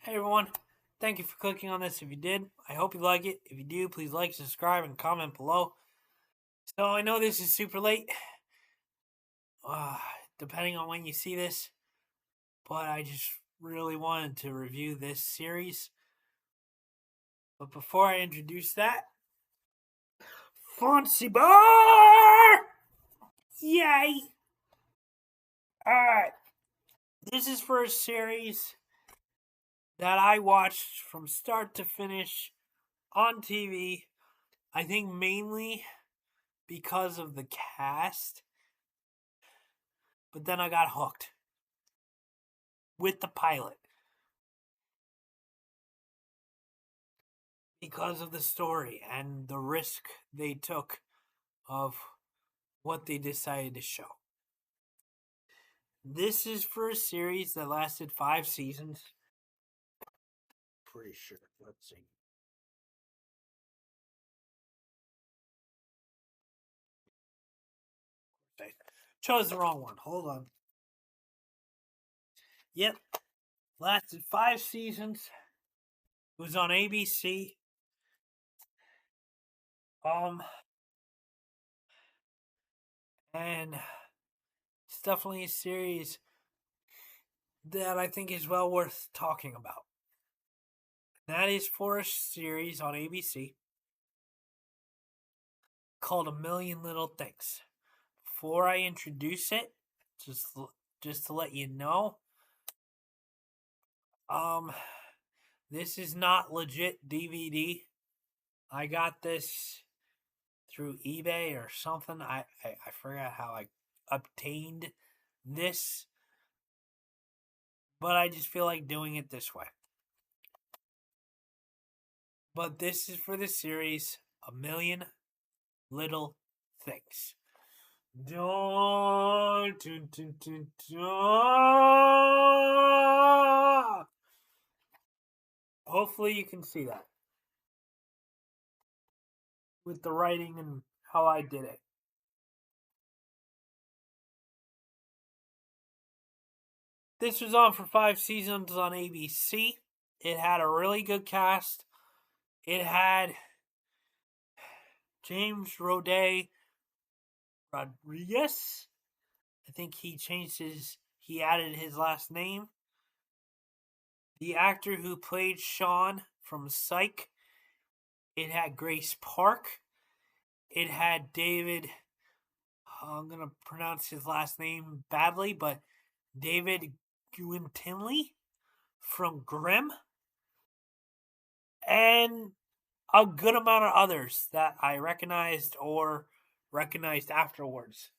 Hey everyone, thank you for clicking on this. If you did, I hope you like it. If you do, please like, subscribe, and comment below. So I know this is super late, uh, depending on when you see this, but I just really wanted to review this series. But before I introduce that, Fancy Bar! Yay! Alright, this is for a series that I watched from start to finish on TV. I think mainly because of the cast, but then I got hooked with the pilot because of the story and the risk they took of what they decided to show. This is for a series that lasted 5 seasons. Pretty sure. Let's see. I chose the wrong one. Hold on. Yep. Lasted 5 seasons. It was on ABC. And it's definitely a series that I think is well worth talking about. That is for a series on ABC called A Million Little Things. Before I introduce it, just to let you know, this is not legit DVD. I got this through eBay or something. I forgot how I obtained this, but I just feel like doing it this way. But this is for the series A Million Little Things. Dun, dun, dun, dun, dun. Hopefully you can see that with the writing and how I did it. This was on for 5 seasons on ABC. It had a really good cast. It had James Roday Rodriguez. I think he added his last name. The actor who played Sean from Psych. It had Grace Park. It had David, I'm going to pronounce his last name badly, but David Gwyntinley from Grimm. And a good amount of others that I recognized or recognized afterwards.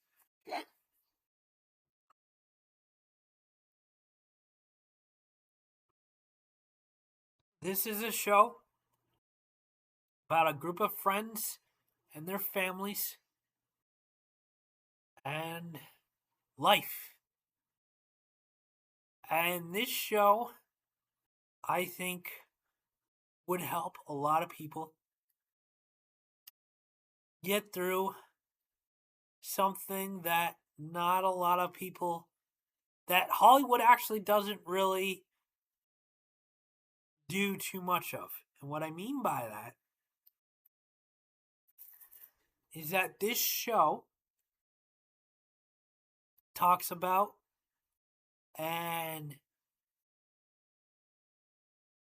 This is a show about a group of friends and their families and life. And this show, I think, would help a lot of people get through something that not a lot of people, that Hollywood actually doesn't really do too much of. And what I mean by that is that this show talks about and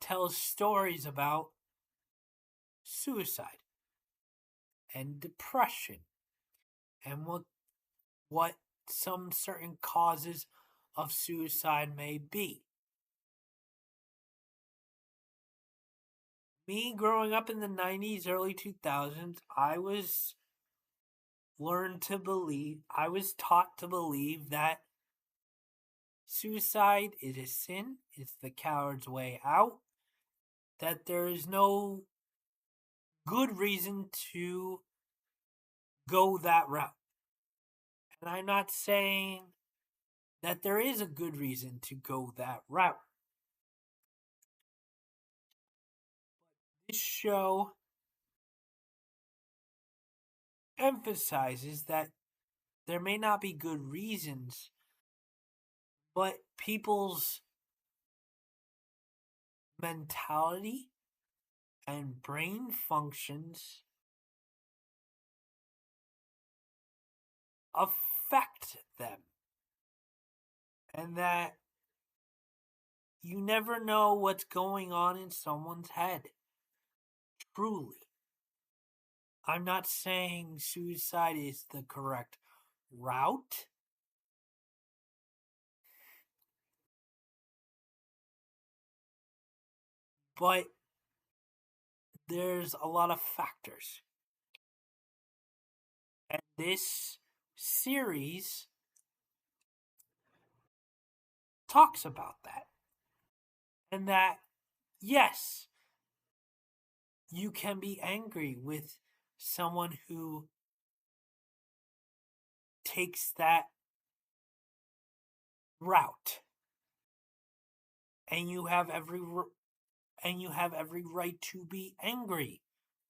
tells stories about suicide and depression and what some certain causes of suicide may be. Me growing up in the 90s, early 2000s, I was taught to believe that suicide is a sin, it's the coward's way out, that there is no good reason to go that route. And I'm not saying that there is a good reason to go that route. This show emphasizes that there may not be good reasons, but people's mentality and brain functions affect them, and that you never know what's going on in someone's head. Truly. I'm not saying suicide is the correct route, but there's a lot of factors. And this series talks about that. And that, yes, you can be angry with someone who takes that route, and you have every right to be angry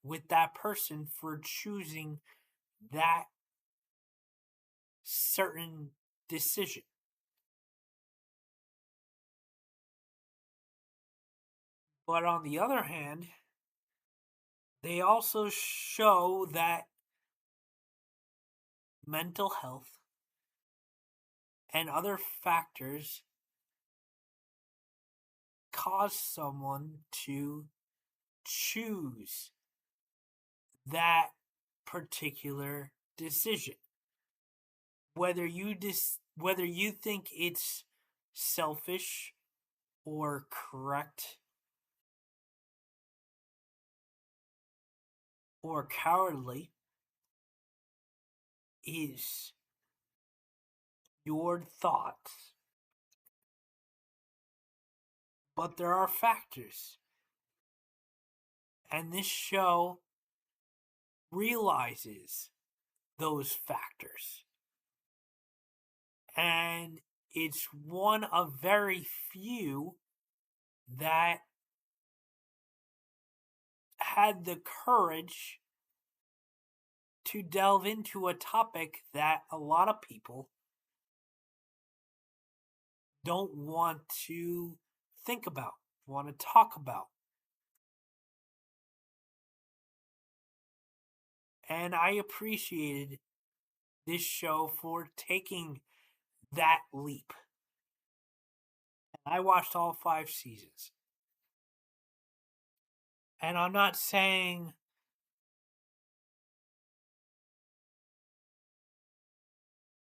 with that person for choosing that certain decision. But on the other hand, they also show that mental health and other factors cause someone to choose that particular decision. Whether you think it's selfish or correct or cowardly is your thoughts. But there are factors. And this show realizes those factors. And it's one of very few that had the courage to delve into a topic that a lot of people don't want to think about, want to talk about. And I appreciated this show for taking that leap. I watched all 5 seasons. And I'm not saying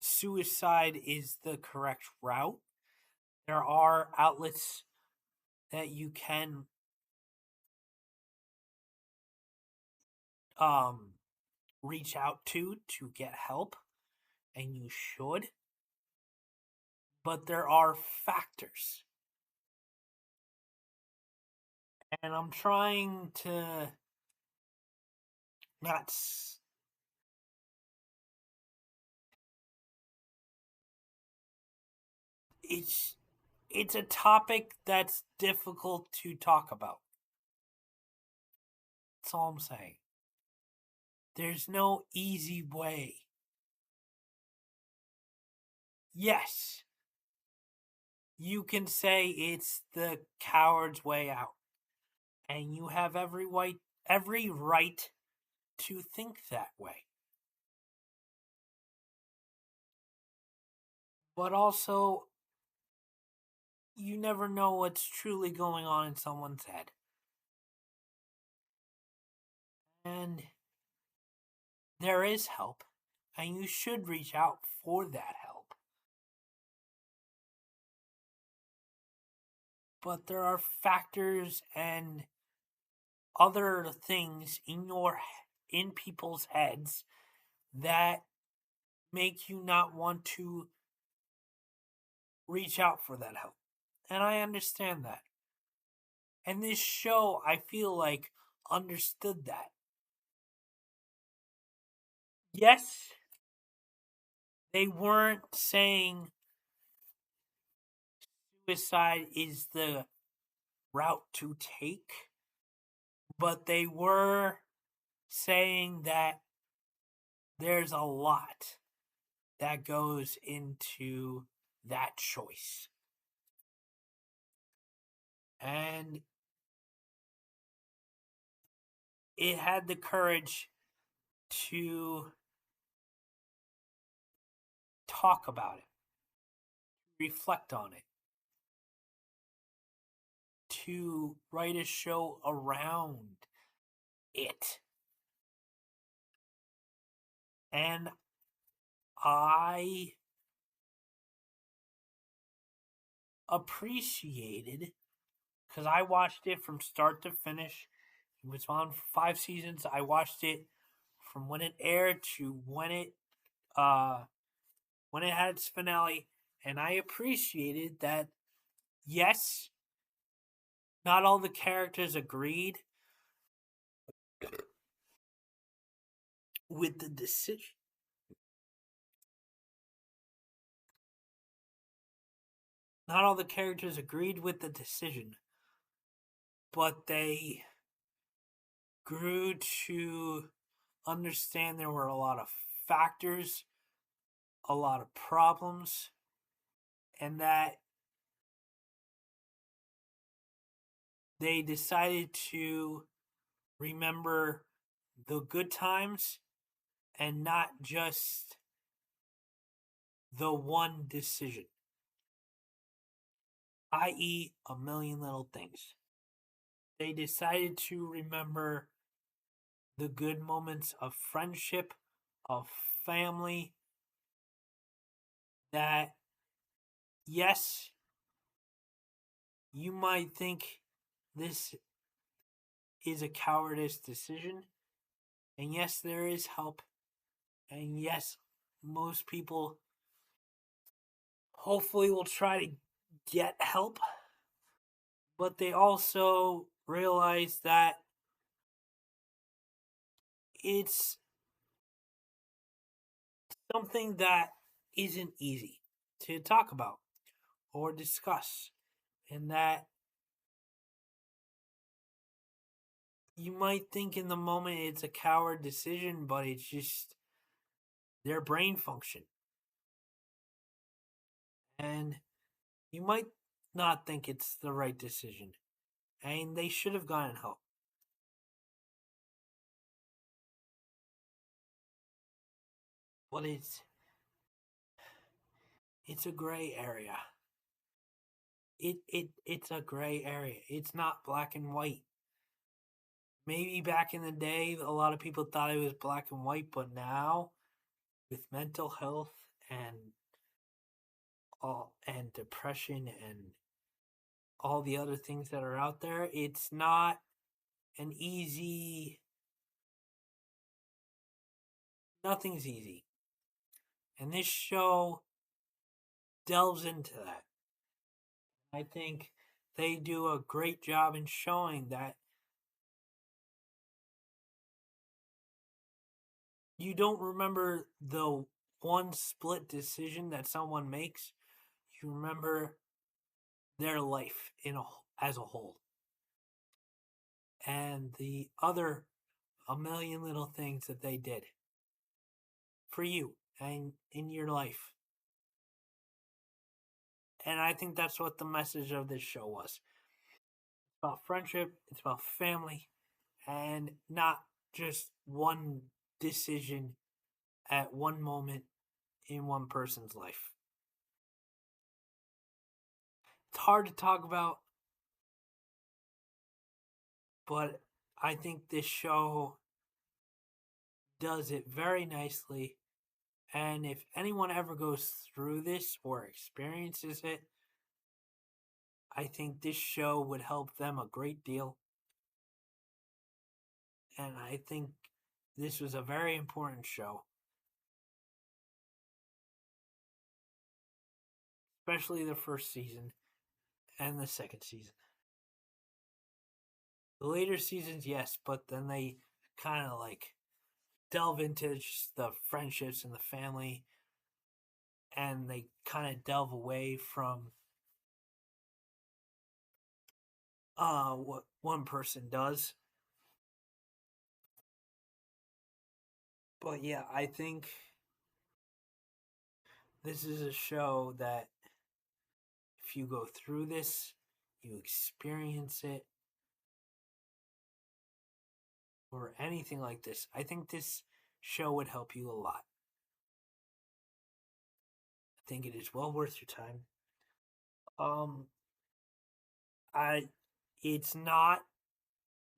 suicide is the correct route. There are outlets that you can reach out to get help, and you should. But there are factors. And I'm trying to not it's a topic that's difficult to talk about. That's all I'm saying. There's no easy way. Yes, you can say it's the coward's way out. And you have every right to think that way. But also, you never know what's truly going on in someone's head. And there is help, and you should reach out for that help. But there are factors and other things in people's heads that make you not want to reach out for that help. And I understand that. And this show, I feel like, understood that. Yes, they weren't saying suicide is the route to take, but they were saying that there's a lot that goes into that choice. And it had the courage to talk about it, reflect on it, to write a show around it. And I appreciated, because I watched it from start to finish. It was on for 5 seasons. I watched it from when it aired to when it had its finale, and I appreciated that. Yes, not all the characters agreed with the decision. Not all the characters agreed with the decision, but they grew to understand there were a lot of factors, a lot of problems, and that they decided to remember the good times and not just the one decision, i.e., a million little things. They decided to remember the good moments of friendship, of family, that, yes, you might think this is a cowardice decision, and yes, there is help, and yes, most people hopefully will try to get help, but they also realize that it's something that isn't easy to talk about or discuss, and that you might think in the moment it's a coward decision, but it's just their brain function. And you might not think it's the right decision, and they should have gotten help. But it's a gray area. It's a gray area. It's not black and white. Maybe back in the day, a lot of people thought it was black and white, but now, with mental health and depression and all the other things that are out there, it's not an easy. Nothing's easy, and this show delves into that. I think they do a great job in showing that you don't remember the one split decision that someone makes. You remember their life as a whole, and the other a million little things that they did for you and in your life. And I think that's what the message of this show was. It's about friendship, it's about family, and not just one decision at one moment in one person's life. It's hard to talk about, but I think this show does it very nicely. And if anyone ever goes through this or experiences it, I think this show would help them a great deal. And I think this was a very important show, especially the first season and the second season. The later seasons, yes, but then they kind of like delve into just the friendships and the family, and they kind of delve away from what one person does. But yeah, I think this is a show that if you go through this, you experience it, or anything like this, I think this show would help you a lot. I think it is well worth your time. Um, I, it's not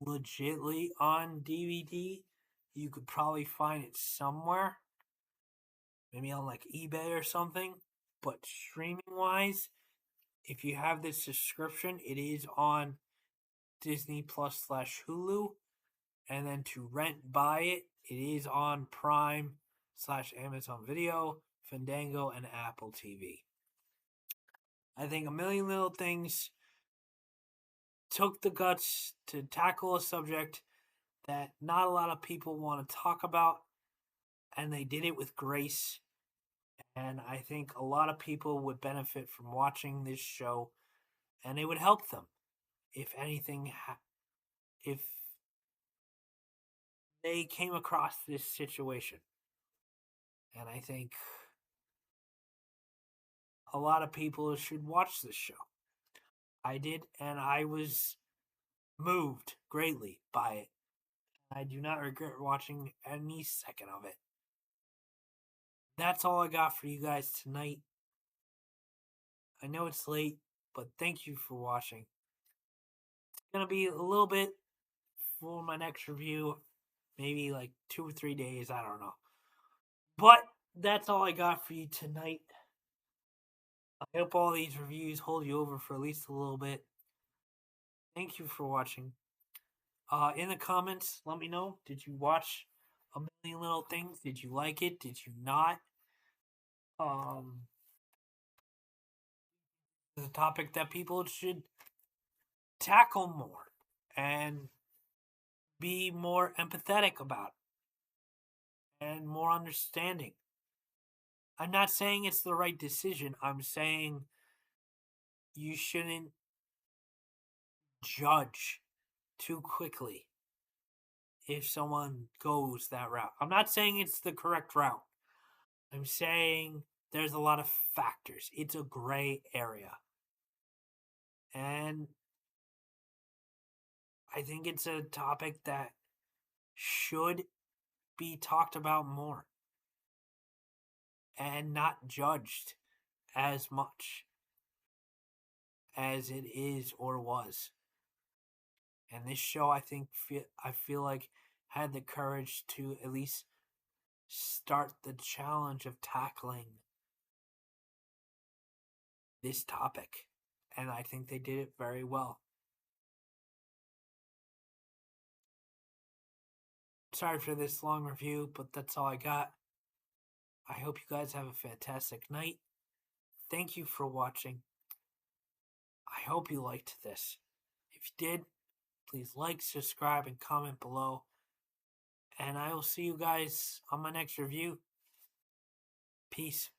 legitly on DVD. You could probably find it somewhere, maybe on like eBay or something. But streaming wise, if you have this subscription, it is on Disney Plus slash Hulu. And then to rent buy it, it is on Prime slash Amazon Video, Fandango, and Apple TV. I think A Million Little Things took the guts to tackle a subject that not a lot of people want to talk about, and they did it with grace. And I think a lot of people would benefit from watching this show, and it would help them if anything, if they came across this situation. And I think a lot of people should watch this show. I did, and I was moved greatly by it. I do not regret watching any second of it. That's all I got for you guys tonight. I know it's late, but thank you for watching. It's going to be a little bit for my next review, maybe like 2 or 3 days, I don't know. But that's all I got for you tonight. I hope all these reviews hold you over for at least a little bit. Thank you for watching. In the comments, let me know. Did you watch A Million Little Things? Did you like it? Did you not? It's a topic that people should tackle more and be more empathetic about and more understanding. I'm not saying it's the right decision. I'm saying you shouldn't judge too quickly if someone goes that route. I'm not saying it's the correct route. I'm saying there's a lot of factors. It's a gray area. And I think it's a topic that should be talked about more and not judged as much as it is or was. And this show, I feel like had the courage to at least start the challenge of tackling this topic. And I think they did it very well. Sorry for this long review, but that's all I got. I hope you guys have a fantastic night. Thank you for watching. I hope you liked this. If you did, please like, subscribe, and comment below. And I will see you guys on my next review. Peace.